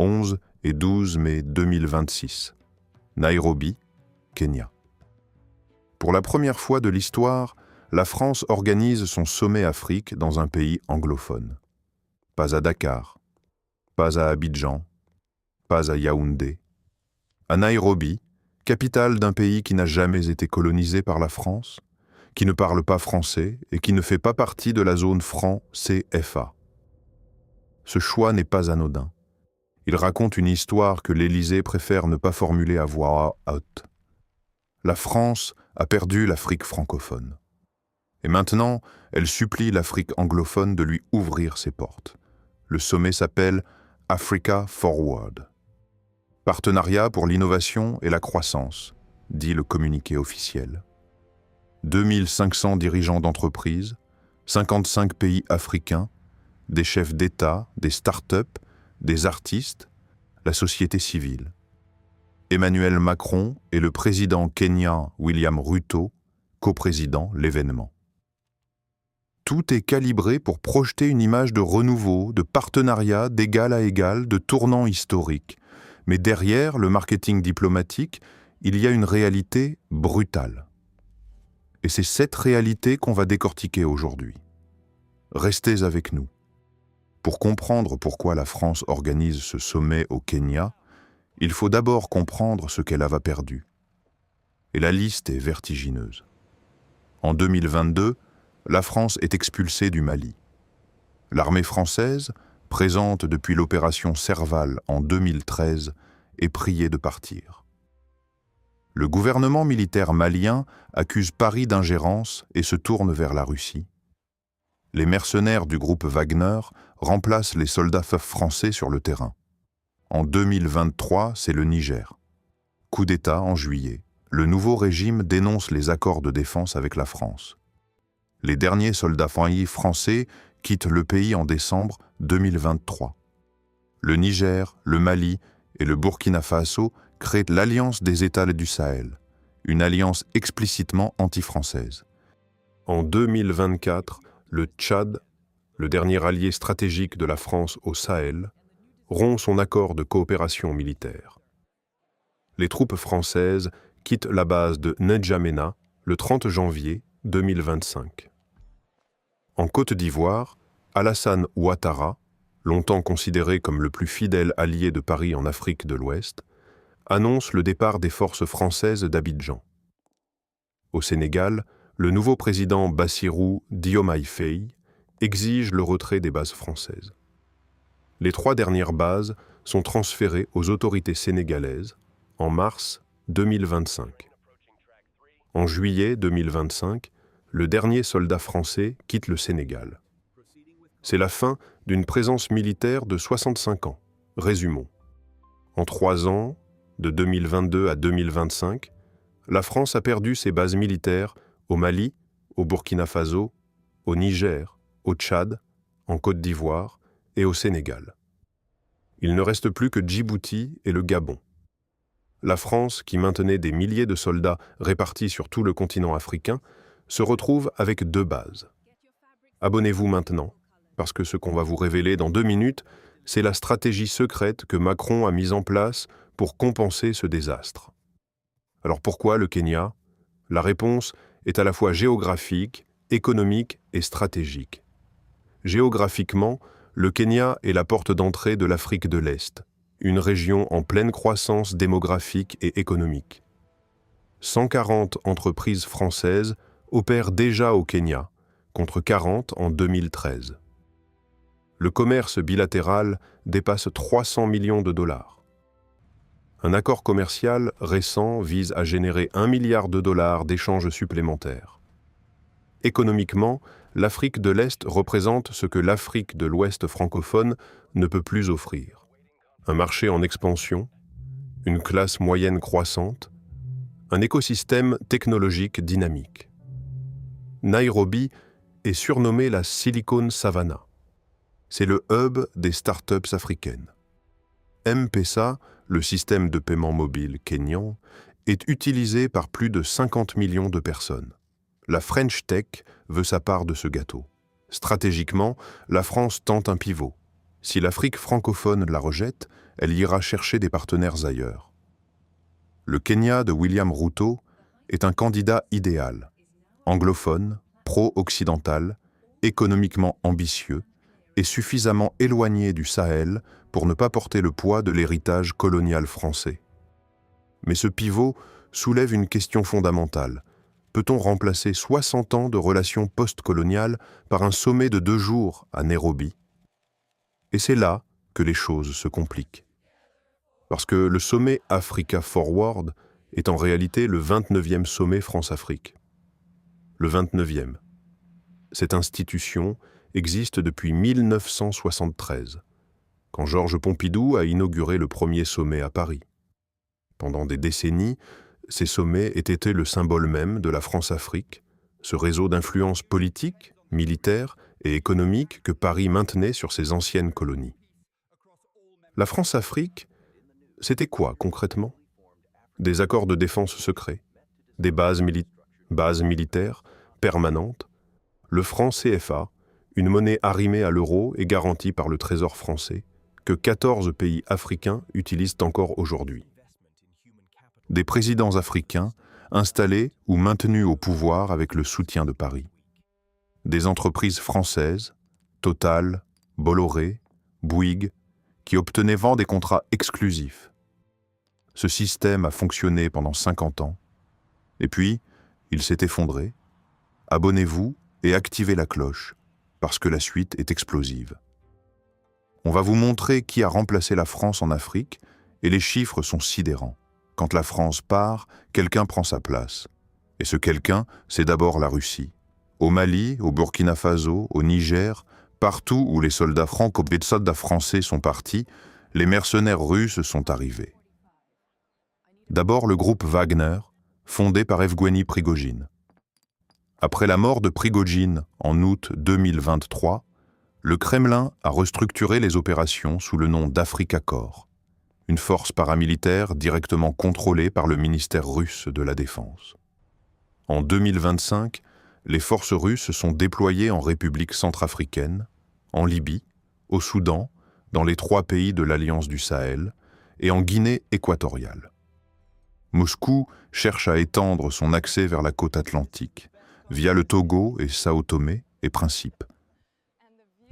11 et 12 mai 2026. Nairobi, Kenya. Pour la première fois de l'histoire, la France organise son sommet Afrique dans un pays anglophone. Pas à Dakar, pas à Abidjan, pas à Yaoundé. À Nairobi, capitale d'un pays qui n'a jamais été colonisé par la France, qui ne parle pas français et qui ne fait pas partie de la zone franc-CFA. Ce choix n'est pas anodin. Il raconte une histoire que l'Élysée préfère ne pas formuler à voix haute. La France a perdu l'Afrique francophone. Et maintenant, elle supplie l'Afrique anglophone de lui ouvrir ses portes. Le sommet s'appelle Africa Forward. Partenariat pour l'innovation et la croissance, dit le communiqué officiel. 2500 dirigeants d'entreprises, 55 pays africains, des chefs d'État, des start-up, des artistes, la société civile. Emmanuel Macron et le président kenyan William Ruto, coprésident l'événement. Tout est calibré pour projeter une image de renouveau, de partenariat d'égal à égal, de tournant historique. Mais derrière le marketing diplomatique, il y a une réalité brutale. Et c'est cette réalité qu'on va décortiquer aujourd'hui. Restez avec nous. Pour comprendre pourquoi la France organise ce sommet au Kenya, il faut d'abord comprendre ce qu'elle a perdu. Et la liste est vertigineuse. En 2022, la France est expulsée du Mali. L'armée française, présente depuis l'opération Serval en 2013, est priée de partir. Le gouvernement militaire malien accuse Paris d'ingérence et se tourne vers la Russie. Les mercenaires du groupe Wagner remplacent les soldats français sur le terrain. En 2023, c'est le Niger. Coup d'État en juillet. Le nouveau régime dénonce les accords de défense avec la France. Les derniers soldats français quittent le pays en décembre 2023. Le Niger, le Mali et le Burkina Faso créent l'Alliance des États du Sahel, une alliance explicitement anti-française. En 2024, le Tchad, le dernier allié stratégique de la France au Sahel, rompt son accord de coopération militaire. Les troupes françaises quittent la base de N'Djamena le 30 janvier 2025. En Côte d'Ivoire, Alassane Ouattara, longtemps considéré comme le plus fidèle allié de Paris en Afrique de l'Ouest, annonce le départ des forces françaises d'Abidjan. Au Sénégal, le nouveau président Bassirou Diomaye Faye exige le retrait des bases françaises. Les 3 dernières bases sont transférées aux autorités sénégalaises en mars 2025. En juillet 2025, le dernier soldat français quitte le Sénégal. C'est la fin d'une présence militaire de 65 ans. Résumons. En 3 ans, de 2022 à 2025, la France a perdu ses bases militaires au Mali, au Burkina Faso, au Niger, au Tchad, en Côte d'Ivoire et au Sénégal. Il ne reste plus que Djibouti et le Gabon. La France, qui maintenait des milliers de soldats répartis sur tout le continent africain, se retrouve avec 2 bases. Abonnez-vous maintenant, parce que ce qu'on va vous révéler dans 2 minutes, c'est la stratégie secrète que Macron a mise en place pour compenser ce désastre. Alors pourquoi le Kenya ? La réponse est à la fois géographique, économique et stratégique. Géographiquement, le Kenya est la porte d'entrée de l'Afrique de l'Est, une région en pleine croissance démographique et économique. 140 entreprises françaises opèrent déjà au Kenya, contre 40 en 2013. Le commerce bilatéral dépasse 300 millions de dollars. Un accord commercial récent vise à générer 1 milliard de dollars d'échanges supplémentaires. Économiquement, l'Afrique de l'Est représente ce que l'Afrique de l'Ouest francophone ne peut plus offrir. Un marché en expansion, une classe moyenne croissante, un écosystème technologique dynamique. Nairobi est surnommée la Silicon Savannah. C'est le hub des startups africaines. M-Pesa, le système de paiement mobile kényan, est utilisé par plus de 50 millions de personnes. La French Tech veut sa part de ce gâteau. Stratégiquement, la France tente un pivot. Si l'Afrique francophone la rejette, elle ira chercher des partenaires ailleurs. Le Kenya de William Ruto est un candidat idéal, anglophone, pro-occidental, économiquement ambitieux et suffisamment éloigné du Sahel pour ne pas porter le poids de l'héritage colonial français. Mais ce pivot soulève une question fondamentale. Peut-on remplacer 60 ans de relations post-coloniales par un sommet de 2 jours à Nairobi? Et c'est là que les choses se compliquent. Parce que le sommet Africa Forward est en réalité le 29e sommet France-Afrique. Le 29e. Cette institution existe depuis 1973, quand Georges Pompidou a inauguré le premier sommet à Paris. Pendant des décennies, ces sommets aient été le symbole même de la France-Afrique, ce réseau d'influence politique, militaire et économique que Paris maintenait sur ses anciennes colonies. La France-Afrique, c'était quoi concrètement? Des accords de défense secrets, des bases militaires permanentes, le franc CFA, une monnaie arrimée à l'euro et garantie par le Trésor français, que 14 pays africains utilisent encore aujourd'hui. Des présidents africains installés ou maintenus au pouvoir avec le soutien de Paris. Des entreprises françaises, Total, Bolloré, Bouygues, qui obtenaient vent des contrats exclusifs. Ce système a fonctionné pendant 50 ans, et puis il s'est effondré. Abonnez-vous et activez la cloche, parce que la suite est explosive. On va vous montrer qui a remplacé la France en Afrique, et les chiffres sont sidérants. Quand la France part, quelqu'un prend sa place. Et ce quelqu'un, c'est d'abord la Russie. Au Mali, au Burkina Faso, au Niger, partout où les soldats français sont partis, les mercenaires russes sont arrivés. D'abord le groupe Wagner, fondé par Evgueni Prigojine. Après la mort de Prigojine en août 2023, le Kremlin a restructuré les opérations sous le nom d'Africa Corps, une force paramilitaire directement contrôlée par le ministère russe de la Défense. En 2025, les forces russes sont déployées en République centrafricaine, en Libye, au Soudan, dans les 3 pays de l'Alliance du Sahel et en Guinée équatoriale. Moscou cherche à étendre son accès vers la côte atlantique, via le Togo et Sao Tomé et Principe.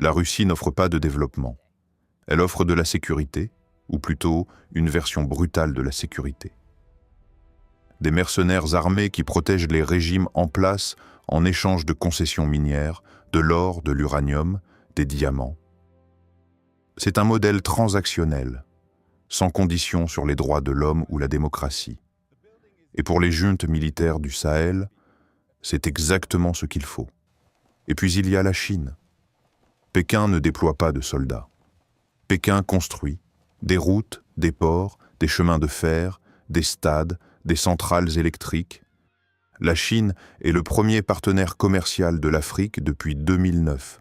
La Russie n'offre pas de développement. Elle offre de la sécurité, ou plutôt une version brutale de la sécurité. Des mercenaires armés qui protègent les régimes en place en échange de concessions minières, de l'or, de l'uranium, des diamants. C'est un modèle transactionnel, sans condition sur les droits de l'homme ou la démocratie. Et pour les juntes militaires du Sahel, c'est exactement ce qu'il faut. Et puis il y a la Chine. Pékin ne déploie pas de soldats. Pékin construit des routes, des ports, des chemins de fer, des stades, des centrales électriques. La Chine est le premier partenaire commercial de l'Afrique depuis 2009.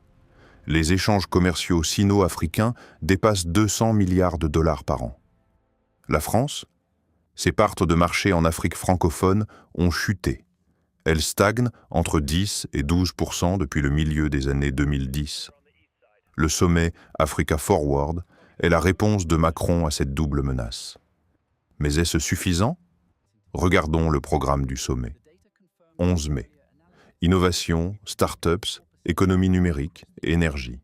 Les échanges commerciaux sino-africains dépassent 200 milliards de dollars par an. La France, ses parts de marché en Afrique francophone ont chuté. Elles stagnent entre 10 et 12% depuis le milieu des années 2010. Le sommet Africa Forward est la réponse de Macron à cette double menace. Mais est-ce suffisant? Regardons le programme du sommet. 11 mai. Innovation, start-ups, économie numérique et énergie.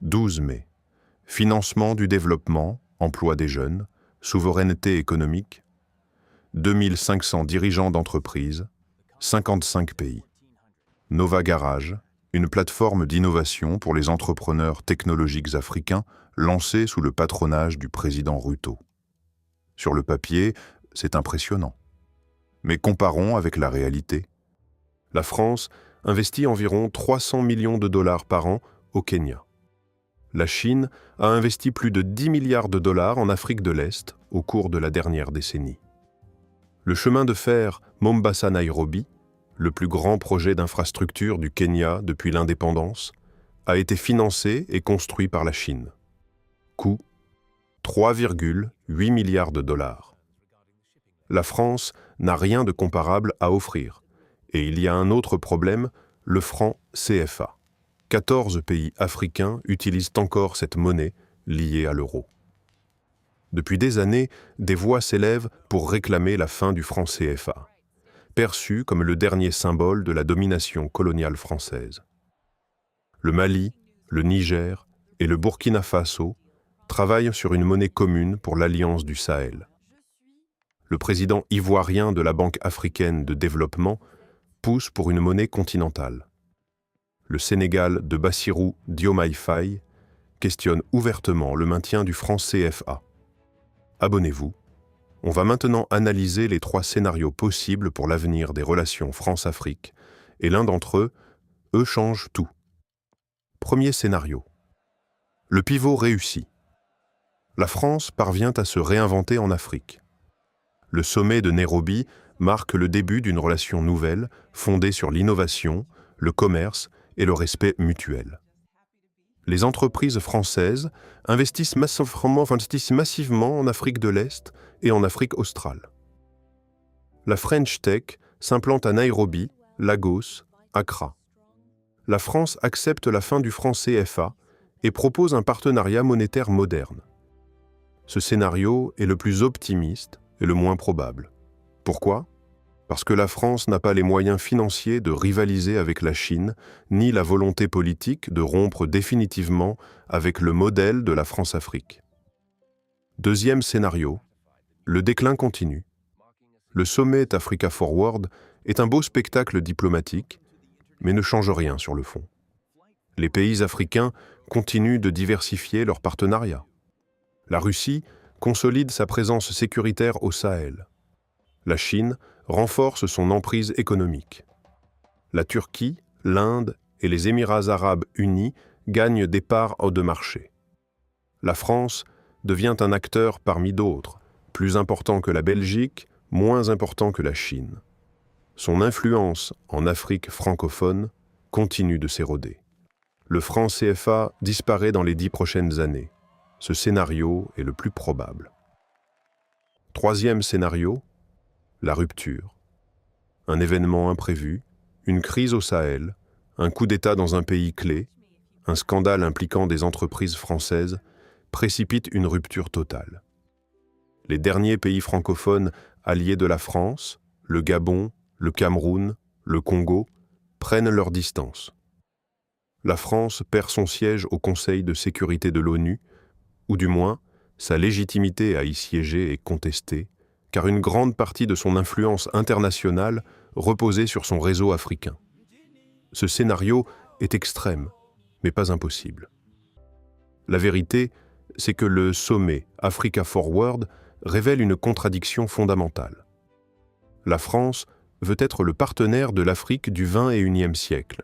12 mai. Financement du développement, emploi des jeunes, souveraineté économique. 2500 dirigeants d'entreprises, 55 pays. Nova Garage, une plateforme d'innovation pour les entrepreneurs technologiques africains lancée sous le patronage du président Ruto. Sur le papier, c'est impressionnant. Mais comparons avec la réalité. La France investit environ 300 millions de dollars par an au Kenya. La Chine a investi plus de 10 milliards de dollars en Afrique de l'Est au cours de la dernière décennie. Le chemin de fer Mombasa-Nairobi, le plus grand projet d'infrastructure du Kenya depuis l'indépendance, a été financé et construit par la Chine. Coût 3,8 milliards de dollars. La France n'a rien de comparable à offrir. Et il y a un autre problème, le franc CFA. 14 pays africains utilisent encore cette monnaie liée à l'euro. Depuis des années, des voix s'élèvent pour réclamer la fin du franc CFA, perçu comme le dernier symbole de la domination coloniale française. Le Mali, le Niger et le Burkina Faso travaillent sur une monnaie commune pour l'Alliance du Sahel. Le président ivoirien de la Banque africaine de développement pousse pour une monnaie continentale. Le Sénégal de Bassirou Diomaye Faye questionne ouvertement le maintien du franc CFA. Abonnez-vous. On va maintenant analyser les 3 scénarios possibles pour l'avenir des relations France-Afrique, et l'un d'entre eux change tout. Premier scénario. Le pivot réussit. La France parvient à se réinventer en Afrique. Le sommet de Nairobi marque le début d'une relation nouvelle fondée sur l'innovation, le commerce et le respect mutuel. Les entreprises françaises investissent massivement en Afrique de l'Est et en Afrique australe. La French Tech s'implante à Nairobi, Lagos, Accra. La France accepte la fin du franc CFA et propose un partenariat monétaire moderne. Ce scénario est le plus optimiste et le moins probable. Pourquoi ? Parce que la France n'a pas les moyens financiers de rivaliser avec la Chine, ni la volonté politique de rompre définitivement avec le modèle de la France-Afrique. Deuxième scénario, le déclin continue. Le sommet Africa Forward est un beau spectacle diplomatique, mais ne change rien sur le fond. Les pays africains continuent de diversifier leurs partenariats. La Russie consolide sa présence sécuritaire au Sahel. La Chine renforce son emprise économique. La Turquie, l'Inde et les Émirats arabes unis gagnent des parts de marché. La France devient un acteur parmi d'autres, plus important que la Belgique, moins important que la Chine. Son influence en Afrique francophone continue de s'éroder. Le franc CFA disparaît dans les 10 prochaines années. Ce scénario est le plus probable. Troisième scénario, la rupture. Un événement imprévu, une crise au Sahel, un coup d'État dans un pays clé, un scandale impliquant des entreprises françaises précipitent une rupture totale. Les derniers pays francophones alliés de la France, le Gabon, le Cameroun, le Congo, prennent leur distance. La France perd son siège au Conseil de sécurité de l'ONU, ou du moins, sa légitimité à y siéger est contestée, car une grande partie de son influence internationale reposait sur son réseau africain. Ce scénario est extrême, mais pas impossible. La vérité, c'est que le sommet Africa Forward révèle une contradiction fondamentale. La France veut être le partenaire de l'Afrique du XXIe siècle.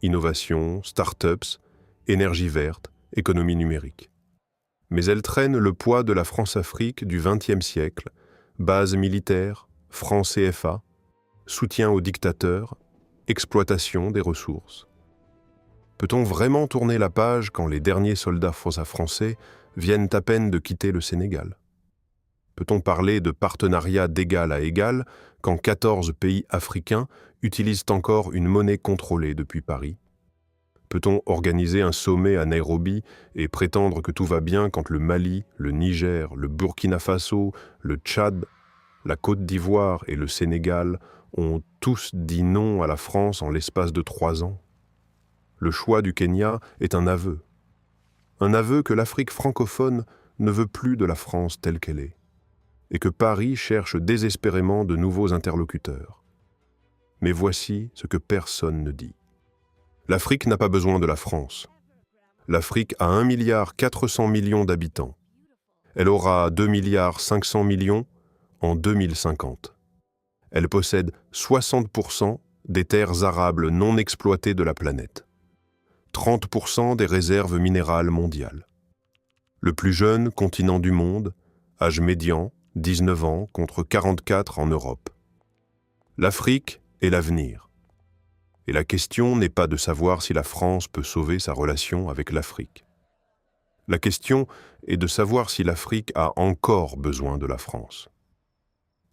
Innovation, start-ups, énergie verte, économie numérique. Mais elle traîne le poids de la France-Afrique du XXe siècle, base militaire, franc CFA, soutien aux dictateurs, exploitation des ressources. Peut-on vraiment tourner la page quand les derniers soldats français viennent à peine de quitter le Sénégal ? Peut-on parler de partenariat d'égal à égal quand 14 pays africains utilisent encore une monnaie contrôlée depuis Paris ? Peut-on organiser un sommet à Nairobi et prétendre que tout va bien quand le Mali, le Niger, le Burkina Faso, le Tchad, la Côte d'Ivoire et le Sénégal ont tous dit non à la France en l'espace de 3 ans ? Le choix du Kenya est un aveu. Un aveu que l'Afrique francophone ne veut plus de la France telle qu'elle est, et que Paris cherche désespérément de nouveaux interlocuteurs. Mais voici ce que personne ne dit. L'Afrique n'a pas besoin de la France. L'Afrique a 1,4 milliard d'habitants. Elle aura 2,5 milliards en 2050. Elle possède 60% des terres arables non exploitées de la planète. 30% des réserves minérales mondiales. Le plus jeune continent du monde, âge médian, 19 ans contre 44 en Europe. L'Afrique est l'avenir. Et la question n'est pas de savoir si la France peut sauver sa relation avec l'Afrique. La question est de savoir si l'Afrique a encore besoin de la France.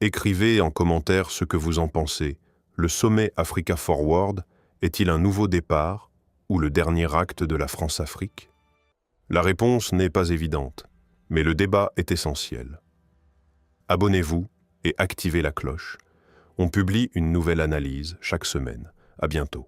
Écrivez en commentaire ce que vous en pensez. Le sommet Africa Forward est-il un nouveau départ ou le dernier acte de la France-Afrique ? La réponse n'est pas évidente, mais le débat est essentiel. Abonnez-vous et activez la cloche. On publie une nouvelle analyse chaque semaine. À bientôt.